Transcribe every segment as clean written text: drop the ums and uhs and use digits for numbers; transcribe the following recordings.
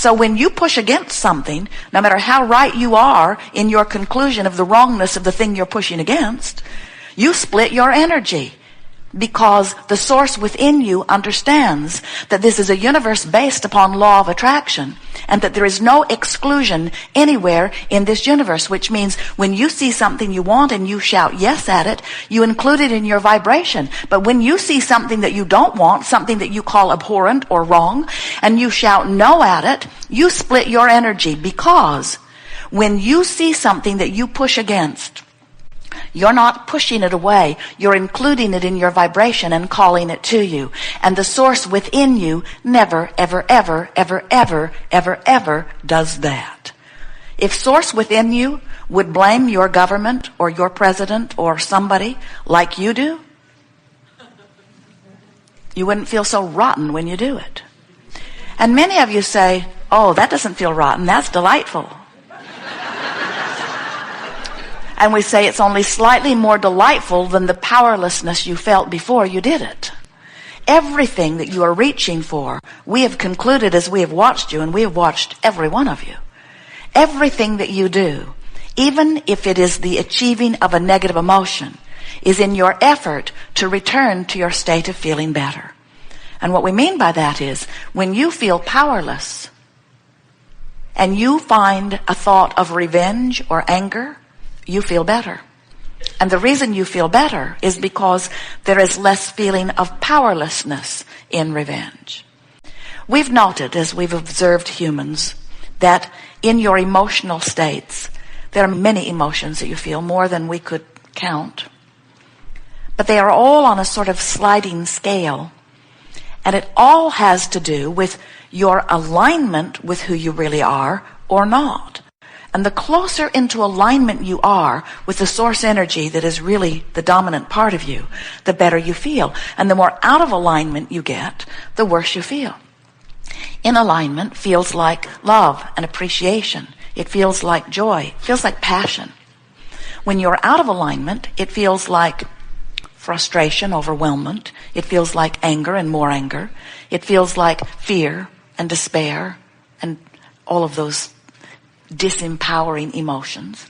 So when you push against something, no matter how right you are in your conclusion of the wrongness of the thing you're pushing against, you split your energy. Because the source within you understands that this is a universe based upon law of attraction, and that there is no exclusion anywhere in this universe, which means when you see something you want and you shout yes at it, you include it in your vibration. But when you see something that you don't want, something that you call abhorrent or wrong, and you shout no at it, you split your energy. Because when you see something that you push against, you're not pushing it away. You're including it in your vibration and calling it to you. And the source within you never, ever, ever, ever, ever, ever, ever does that. If source within you would blame your government or your president or somebody like you do, you wouldn't feel so rotten when you do it. And many of you say, oh, that doesn't feel rotten. That's delightful. And we say it's only slightly more delightful than the powerlessness you felt before you did it. Everything that you are reaching for, we have concluded as we have watched you, and we have watched every one of you. Everything that you do, even if it is the achieving of a negative emotion, is in your effort to return to your state of feeling better. And what we mean by that is, when you feel powerless, and you find a thought of revenge or anger, you feel better. And the reason you feel better is because there is less feeling of powerlessness in revenge. We've noted, as we've observed humans, that in your emotional states, there are many emotions that you feel, more than we could count. But they are all on a sort of sliding scale. And it all has to do with your alignment with who you really are or not. And the closer into alignment you are with the source energy that is really the dominant part of you, the better you feel. And the more out of alignment you get, the worse you feel. In alignment feels like love and appreciation. It feels like joy. It feels like passion. When you're out of alignment, it feels like frustration, overwhelmment. It feels like anger and more anger. It feels like fear and despair and all of those disempowering emotions.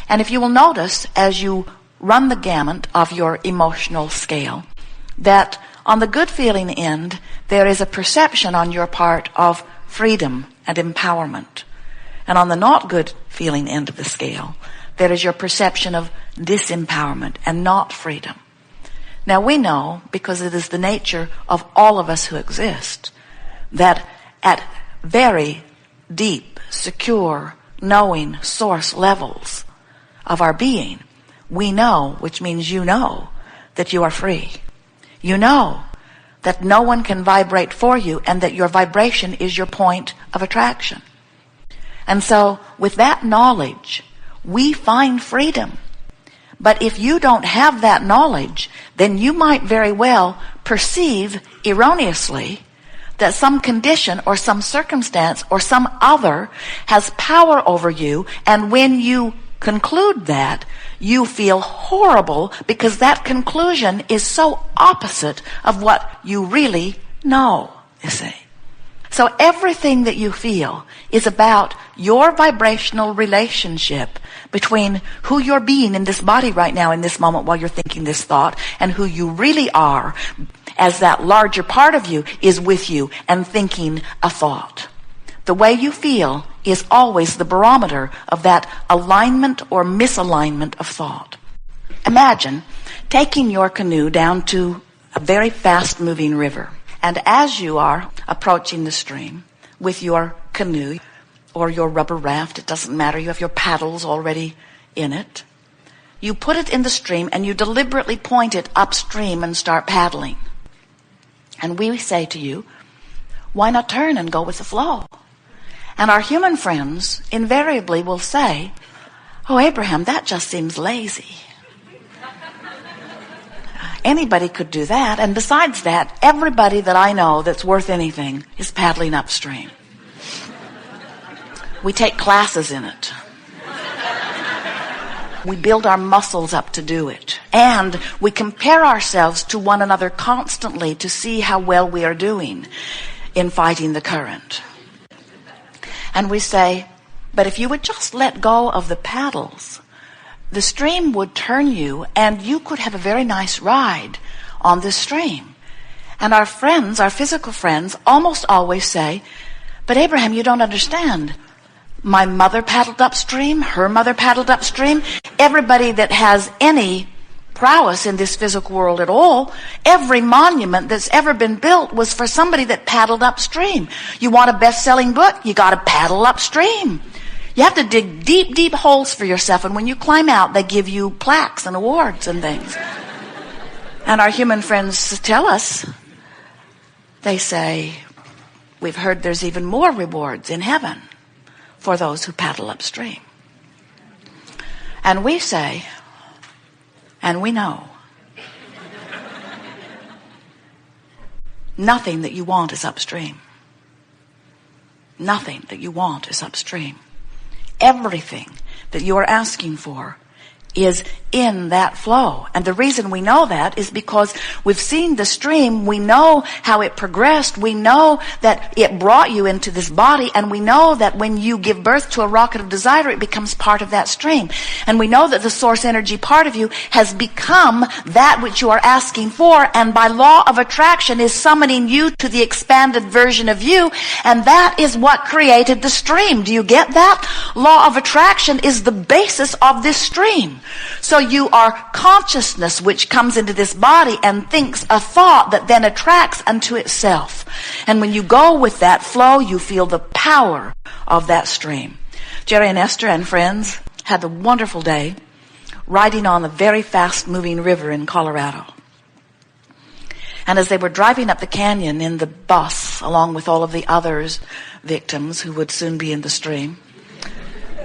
And if you will notice, as you run the gamut of your emotional scale, that on the good feeling end, there is a perception on your part of freedom and empowerment. And on the not good feeling end of the scale, there is your perception of disempowerment and not freedom. Now we know, because it is the nature of all of us who exist, that at very deep, secure, knowing source levels of our being, we know, which means you know, that you are free. You know that no one can vibrate for you, and that your vibration is your point of attraction. And so with that knowledge, we find freedom. But if you don't have that knowledge, then you might very well perceive erroneously that some condition or some circumstance or some other has power over you, and when you conclude that, you feel horrible because that conclusion is so opposite of what you really know, you see. So everything that you feel is about your vibrational relationship between who you're being in this body right now in this moment while you're thinking this thought, and who you really are as that larger part of you is with you and thinking a thought. The way you feel is always the barometer of that alignment or misalignment of thought. Imagine taking your canoe down to a very fast-moving river. And as you are approaching the stream with your canoe or your rubber raft, it doesn't matter, you have your paddles already in it, you put it in the stream and you deliberately point it upstream and start paddling. And we say to you, why not turn and go with the flow? And our human friends invariably will say, oh, Abraham, that just seems lazy. Anybody could do that. And besides that, everybody that I know that's worth anything is paddling upstream. We take classes in it. We build our muscles up to do it. And we compare ourselves to one another constantly to see how well we are doing in fighting the current. And we say, but if you would just let go of the paddles, the stream would turn you and you could have a very nice ride on this stream. And our friends, our physical friends, almost always say, but Abraham, you don't understand. My mother paddled upstream, her mother paddled upstream. Everybody that has any prowess in this physical world at all, every monument that's ever been built was for somebody that paddled upstream. You want a best-selling book? You got to paddle upstream. You have to dig deep, deep holes for yourself, and when you climb out, they give you plaques and awards and things. And our human friends tell us, they say, we've heard there's even more rewards in heaven for those who paddle upstream. And we say, and we know, nothing that you want is upstream. Nothing that you want is upstream. Everything that you are asking for is in that flow. And the reason we know that is because we've seen the stream. We know how it progressed. We know that it brought you into this body. And we know that when you give birth to a rocket of desire, it becomes part of that stream. And we know that the source energy part of you has become that which you are asking for. And by law of attraction is summoning you to the expanded version of you. And that is what created the stream. Do you get that? Law of attraction is the basis of this stream. So you are consciousness which comes into this body and thinks a thought that then attracts unto itself. And when you go with that flow, you feel the power of that stream. Jerry and Esther and friends had a wonderful day riding on a very fast-moving river in Colorado. And as they were driving up the canyon in the bus, along with all of the others victims who would soon be in the stream,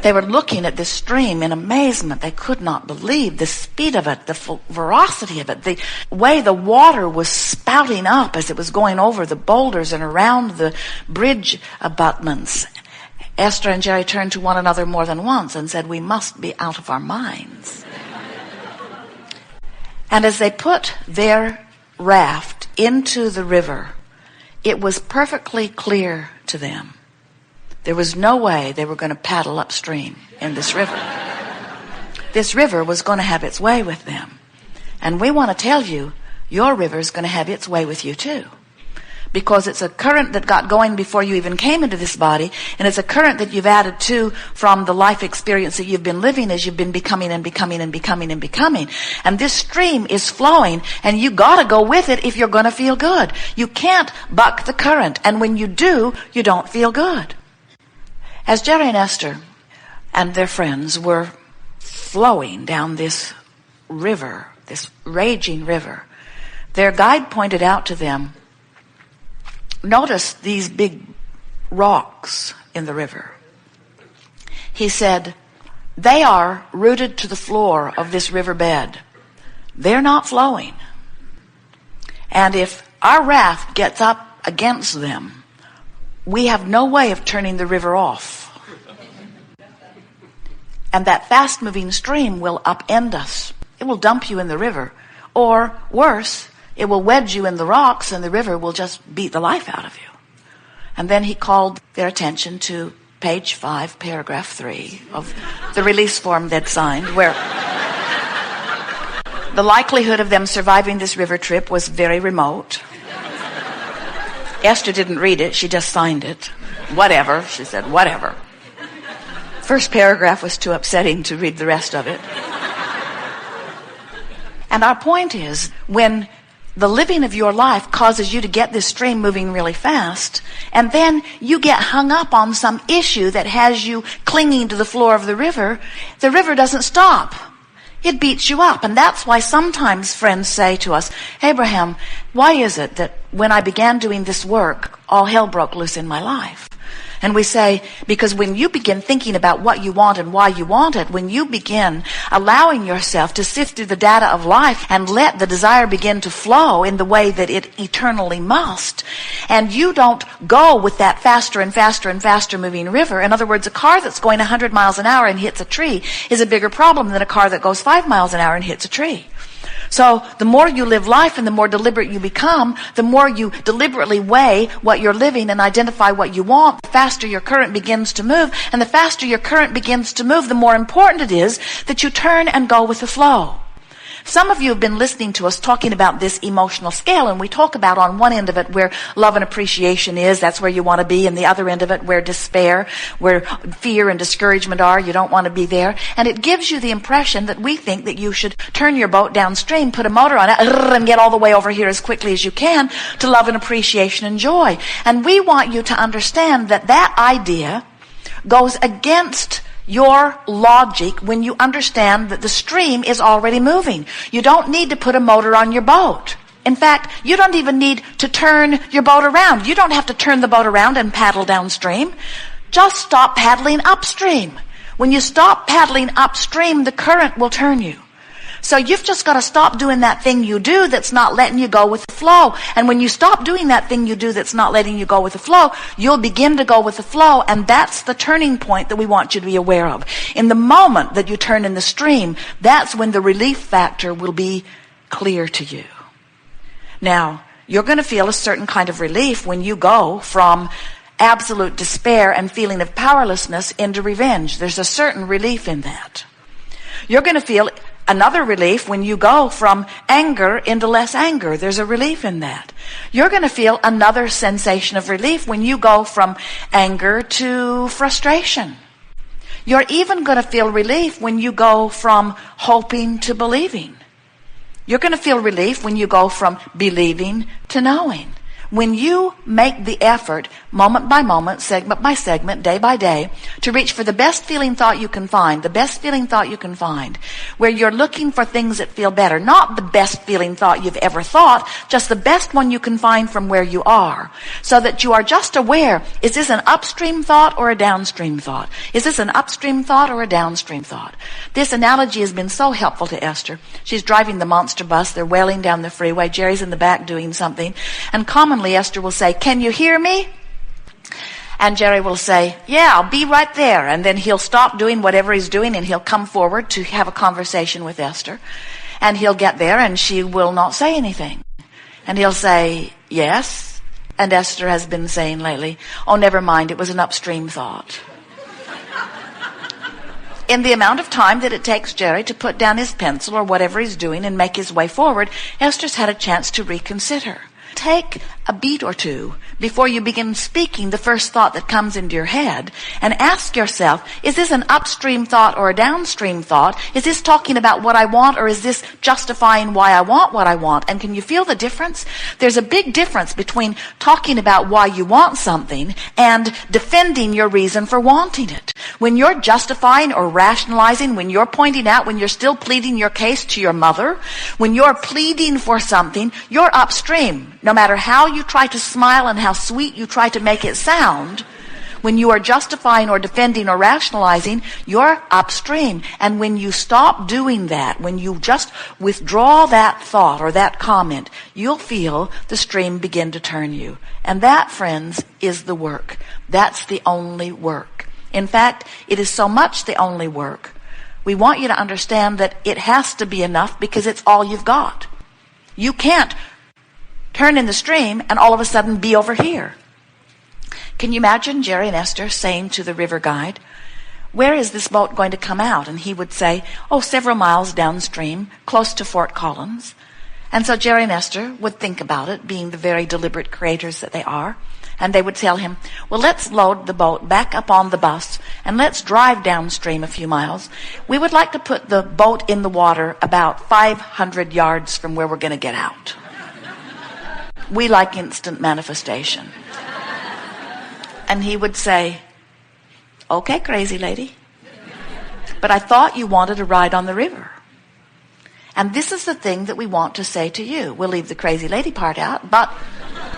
they were looking at this stream in amazement. They could not believe the speed of it, the ferocity of it, the way the water was spouting up as it was going over the boulders and around the bridge abutments. Esther and Jerry turned to one another more than once and said, we must be out of our minds. And as they put their raft into the river, it was perfectly clear to them. There was no way they were going to paddle upstream in this river. This river was going to have its way with them. And we want to tell you, your river is going to have its way with you too. Because it's a current that got going before you even came into this body, and it's a current that you've added to from the life experience that you've been living as you've been becoming and becoming and becoming and becoming. And this stream is flowing, and you got to go with it if you're going to feel good. You can't buck the current, and when you do, you don't feel good. As Jerry and Esther and their friends were flowing down this river, this raging river, their guide pointed out to them, notice these big rocks in the river. He said, they are rooted to the floor of this riverbed. They're not flowing. And if our raft gets up against them, we have no way of turning the river off. And that fast-moving stream will upend us. It will dump you in the river. Or, worse, it will wedge you in the rocks and the river will just beat the life out of you. And then he called their attention to page 5, paragraph 3 of the release form they'd signed, where the likelihood of them surviving this river trip was very remote. Esther didn't read it, she just signed it. Whatever, she said, whatever. First paragraph was too upsetting to read the rest of it. And our point is, when the living of your life causes you to get this stream moving really fast, and then you get hung up on some issue that has you clinging to the floor of the river doesn't stop. It beats you up. And that's why sometimes friends say to us, Abraham, why is it that when I began doing this work, all hell broke loose in my life? And we say, because when you begin thinking about what you want and why you want it, when you begin allowing yourself to sift through the data of life and let the desire begin to flow in the way that it eternally must, and you don't go with that faster and faster and faster moving river. In other words, a car that's going 100 miles an hour and hits a tree is a bigger problem than a car that goes 5 miles an hour and hits a tree. So the more you live life and the more deliberate you become, the more you deliberately weigh what you're living and identify what you want, the faster your current begins to move. And the faster your current begins to move, the more important it is that you turn and go with the flow. Some of you have been listening to us talking about this emotional scale, and we talk about on one end of it where love and appreciation is, that's where you want to be, and the other end of it where despair, where fear and discouragement are, you don't want to be there. And it gives you the impression that we think that you should turn your boat downstream, put a motor on it, and get all the way over here as quickly as you can to love and appreciation and joy. And we want you to understand that that idea goes against your logic when you understand that the stream is already moving. You don't need to put a motor on your boat. In fact, you don't even need to turn your boat around. You don't have to turn the boat around and paddle downstream. Just stop paddling upstream. When you stop paddling upstream, the current will turn you. So you've just got to stop doing that thing you do that's not letting you go with the flow. And when you stop doing that thing you do that's not letting you go with the flow, you'll begin to go with the flow. And that's the turning point that we want you to be aware of. In the moment that you turn in the stream, that's when the relief factor will be clear to you. Now, you're going to feel a certain kind of relief when you go from absolute despair and feeling of powerlessness into revenge. There's a certain relief in that. You're going to feel another relief when you go from anger into less anger. There's a relief in that. You're going to feel another sensation of relief when you go from anger to frustration. You're even going to feel relief when you go from hoping to believing. You're going to feel relief when you go from believing to knowing. When you make the effort, moment by moment, segment by segment, day by day, to reach for the best feeling thought you can find, where you're looking for things that feel better, not the best feeling thought you've ever thought, just the best one you can find from where you are, so that you are just aware, is this an upstream thought or a downstream thought? Is this an upstream thought or a downstream thought? This analogy has been so helpful to Esther. She's driving the monster bus, they're wailing down the freeway, Jerry's in the back doing something, and commonly Esther will say, "Can you hear me?" And Jerry will say, "Yeah, I'll be right there." And then he'll stop doing whatever he's doing and he'll come forward to have a conversation with Esther. And he'll get there and she will not say anything. And he'll say, "Yes." And Esther has been saying lately, "Oh, never mind, it was an upstream thought." In the amount of time that it takes Jerry to put down his pencil or whatever he's doing and make his way forward, Esther's had a chance to reconsider. Take a beat or two before you begin speaking the first thought that comes into your head and ask yourself, is this an upstream thought or a downstream thought? Is this talking about what I want or is this justifying why I want what I want? And can you feel the difference? There's a big difference between talking about why you want something and defending your reason for wanting it. When you're justifying or rationalizing, when you're pointing out, when you're still pleading your case to your mother, when you're pleading for something, you're upstream. No matter how you try to smile and how sweet you try to make it sound, when you are justifying or defending or rationalizing, you're upstream. And when you stop doing that, when you just withdraw that thought or that comment, you'll feel the stream begin to turn you. And that, friends, is the work. That's the only work. In fact, it is so much the only work. We want you to understand that it has to be enough because it's all you've got. You can't turn in the stream and all of a sudden be over here. Can you imagine Jerry and Esther saying to the river guide, "Where is this boat going to come out?" And he would say, "Oh, several miles downstream, close to Fort Collins." And so Jerry and Esther would think about it, being the very deliberate creators that they are. And they would tell him, "Well, let's load the boat back up on the bus and let's drive downstream a few miles. We would like to put the boat in the water about 500 yards from where we're going to get out. We like instant manifestation." And he would say, "Okay, crazy lady, but I thought you wanted to ride on the river." And this is the thing that we want to say to you. We'll leave the crazy lady part out, but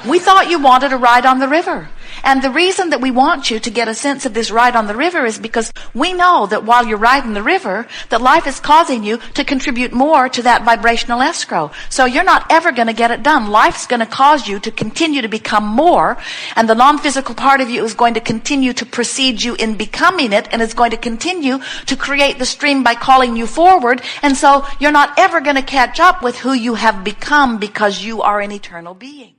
we thought you wanted to ride on the river. And the reason that we want you to get a sense of this ride on the river is because we know that while you're riding the river, that life is causing you to contribute more to that vibrational escrow. So you're not ever going to get it done. Life's going to cause you to continue to become more, and the non-physical part of you is going to continue to precede you in becoming it, and is going to continue to create the stream by calling you forward. And so you're not ever going to catch up with who you have become, because you are an eternal being.